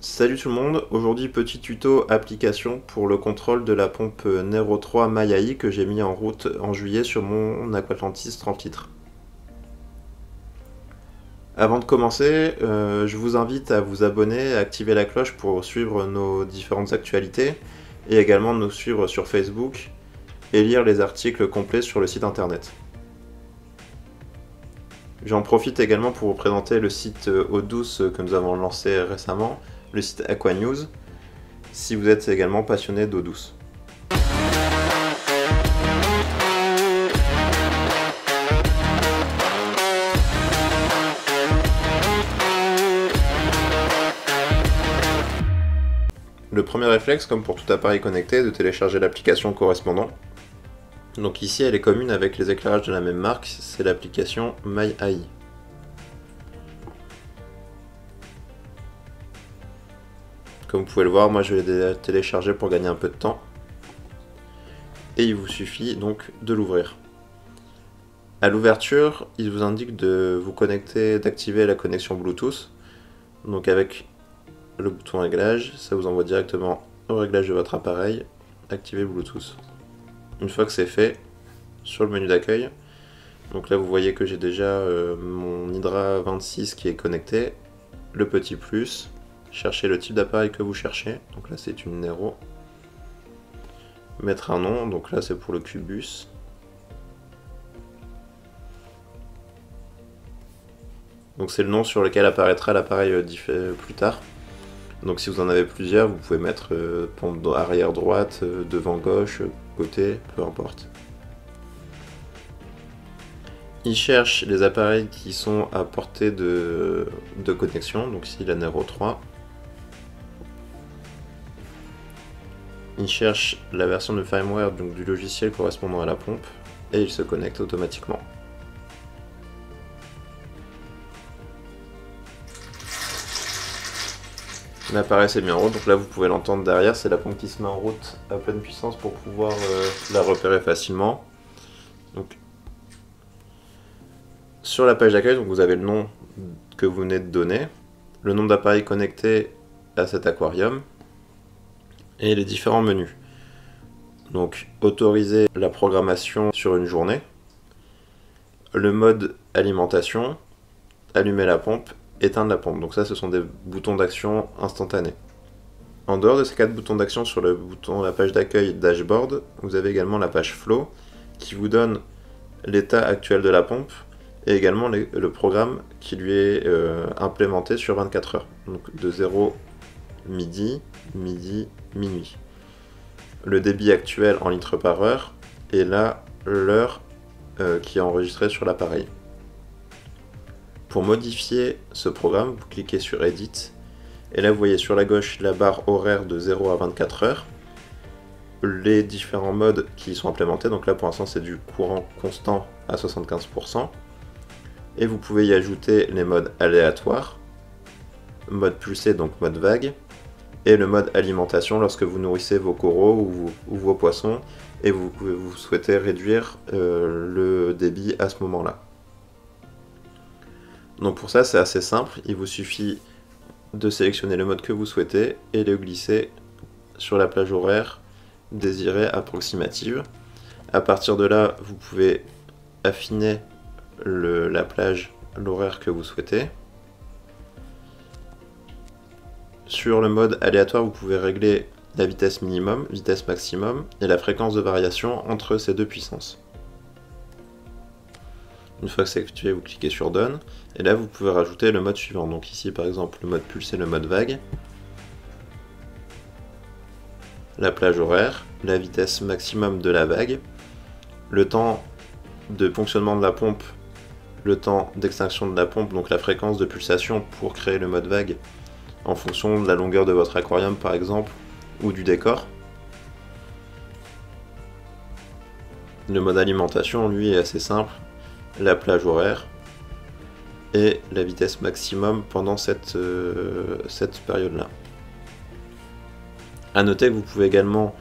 Salut tout le monde, aujourd'hui petit tuto application pour le contrôle de la pompe Nero 3 Mayai que j'ai mis en route en juillet sur mon Aquatlantis 30 litres. Avant de commencer, je vous invite à vous abonner, à activer la cloche pour suivre nos différentes actualités et également nous suivre sur Facebook et lire les articles complets sur le site internet. J'en profite également pour vous présenter le site Eau Douce que nous avons lancé récemment, le site Aquanews, si vous êtes également passionné d'eau douce. Le premier réflexe, comme pour tout appareil connecté, est de télécharger l'application correspondant. Donc ici elle est commune avec les éclairages de la même marque, c'est l'application MyAI. Comme vous pouvez le voir, moi je l'ai téléchargé pour gagner un peu de temps. Et il vous suffit donc de l'ouvrir. À l'ouverture, il vous indique de vous connecter, d'activer la connexion Bluetooth. Donc avec le bouton réglage, ça vous envoie directement au réglage de votre appareil, activer Bluetooth. Une fois que c'est fait, sur le menu d'accueil, donc là vous voyez que j'ai déjà mon Hydra 26 qui est connecté, le petit plus, cherchez le type d'appareil que vous cherchez, donc là c'est une Nero, mettre un nom, donc là c'est pour le Cubus, donc c'est le nom sur lequel apparaîtra l'appareil plus tard. Donc si vous en avez plusieurs, vous pouvez mettre pompe arrière droite, devant gauche, côté, peu importe. Il cherche les appareils qui sont à portée de connexion, donc ici la Nero 3. Il cherche la version de firmware, donc du logiciel correspondant à la pompe, et il se connecte automatiquement. L'appareil s'est mis en route, donc là vous pouvez l'entendre derrière, c'est la pompe qui se met en route à pleine puissance pour pouvoir la repérer facilement. Donc, sur la page d'accueil, vous avez le nom que vous venez de donner, le nombre d'appareils connectés à cet aquarium et les différents menus. Donc autoriser la programmation sur une journée, le mode alimentation, allumer la pompe, éteindre la pompe. Donc ça, ce sont des boutons d'action instantanés. En dehors de ces 4 boutons d'action sur la page d'accueil dashboard, vous avez également la page flow qui vous donne l'état actuel de la pompe et également le programme qui lui est implémenté sur 24 heures. Donc de 0 midi, minuit. Le débit actuel en litres par heure et là l'heure qui est enregistrée sur l'appareil. Pour modifier ce programme, vous cliquez sur Edit, et là vous voyez sur la gauche la barre horaire de 0 à 24 heures, les différents modes qui sont implémentés, donc là pour l'instant c'est du courant constant à 75%, et vous pouvez y ajouter les modes aléatoires, mode pulsé donc mode vague, et le mode alimentation lorsque vous nourrissez vos coraux ou vos poissons, et vous souhaitez réduire le débit à ce moment-là. Donc pour ça c'est assez simple, il vous suffit de sélectionner le mode que vous souhaitez et le glisser sur la plage horaire désirée approximative. À partir de là, vous pouvez affiner la plage, l'horaire que vous souhaitez. Sur le mode aléatoire, vous pouvez régler la vitesse minimum, vitesse maximum et la fréquence de variation entre ces deux puissances. Une fois que c'est effectué, vous cliquez sur Done, et là vous pouvez rajouter le mode suivant. Donc ici par exemple le mode pulsé, le mode vague, la plage horaire, la vitesse maximum de la vague, le temps de fonctionnement de la pompe, le temps d'extinction de la pompe, donc la fréquence de pulsation pour créer le mode vague en fonction de la longueur de votre aquarium par exemple, ou du décor. Le mode alimentation lui est assez simple, la plage horaire et la vitesse maximum pendant cette période-là. A noter que vous pouvez également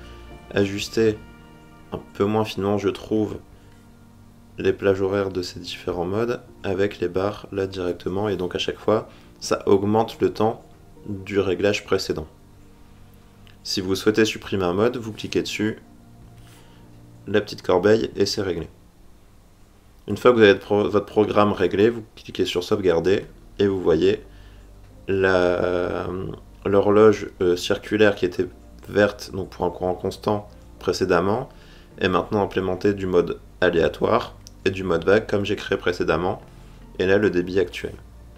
ajuster un peu moins finement, je trouve, les plages horaires de ces différents modes avec les barres là directement, et donc à chaque fois ça augmente le temps du réglage précédent. Si vous souhaitez supprimer un mode, vous cliquez dessus, la petite corbeille et c'est réglé. Une fois que vous avez votre programme réglé, vous cliquez sur sauvegarder et vous voyez l'horloge circulaire qui était verte donc pour un courant constant précédemment est maintenant implémentée du mode aléatoire et du mode vague comme j'ai créé précédemment, et là le débit actuel.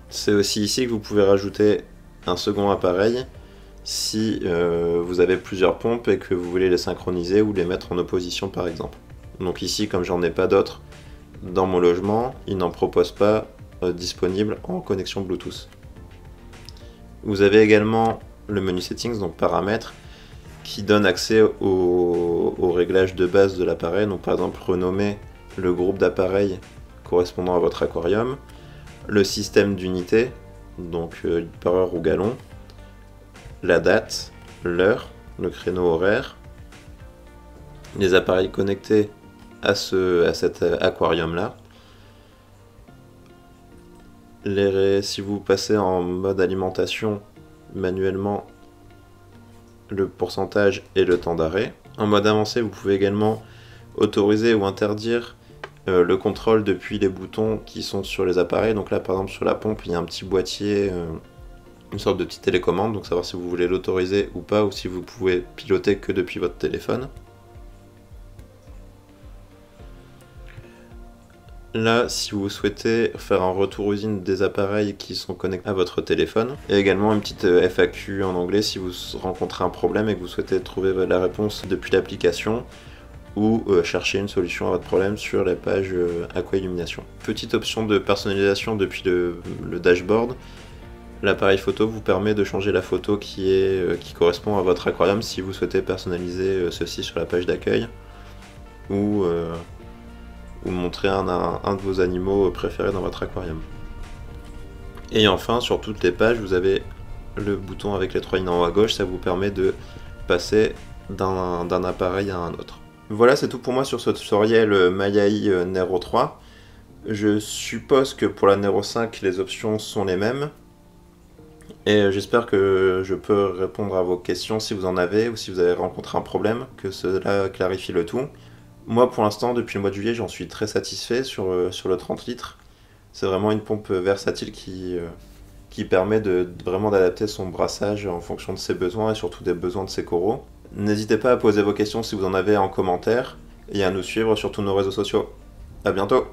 C'est aussi ici que vous pouvez rajouter un second appareil si vous avez plusieurs pompes et que vous voulez les synchroniser ou les mettre en opposition par exemple. Donc ici, comme j'en ai pas d'autres dans mon logement, il n'en propose pas disponible en connexion Bluetooth. Vous avez également le menu settings, donc paramètres, qui donne accès au réglage de base de l'appareil, donc par exemple renommer le groupe d'appareils correspondant à votre aquarium, le système d'unité, donc par heure ou gallon, la date, l'heure, le créneau horaire, les appareils connectés à cet aquarium-là. Si vous passez en mode alimentation manuellement, le pourcentage et le temps d'arrêt. En mode avancé, vous pouvez également autoriser ou interdire le contrôle depuis les boutons qui sont sur les appareils. Donc là, par exemple, sur la pompe, il y a un petit boîtier, une sorte de petite télécommande, donc savoir si vous voulez l'autoriser ou pas, ou si vous pouvez piloter que depuis votre téléphone. Là, si vous souhaitez faire un retour usine des appareils qui sont connectés à votre téléphone, et également une petite FAQ en anglais si vous rencontrez un problème et que vous souhaitez trouver la réponse depuis l'application, ou chercher une solution à votre problème sur la page Aquaillumination. Petite option de personnalisation depuis le dashboard. L'appareil photo vous permet de changer la photo qui correspond à votre aquarium si vous souhaitez personnaliser ceci sur la page d'accueil, ou montrer un de vos animaux préférés dans votre aquarium. Et enfin, sur toutes les pages, vous avez le bouton avec les 3 lignes en haut à gauche, ça vous permet de passer d'un appareil à un autre. Voilà, c'est tout pour moi sur ce tutoriel Mayai Nero 3. Je suppose que pour la Nero 5, les options sont les mêmes. Et j'espère que je peux répondre à vos questions si vous en avez, ou si vous avez rencontré un problème, que cela clarifie le tout. Moi, pour l'instant, depuis le mois de juillet, j'en suis très satisfait sur le 30 litres. C'est vraiment une pompe versatile qui permet vraiment d'adapter son brassage en fonction de ses besoins et surtout des besoins de ses coraux. N'hésitez pas à poser vos questions si vous en avez en commentaire et à nous suivre sur tous nos réseaux sociaux. A bientôt!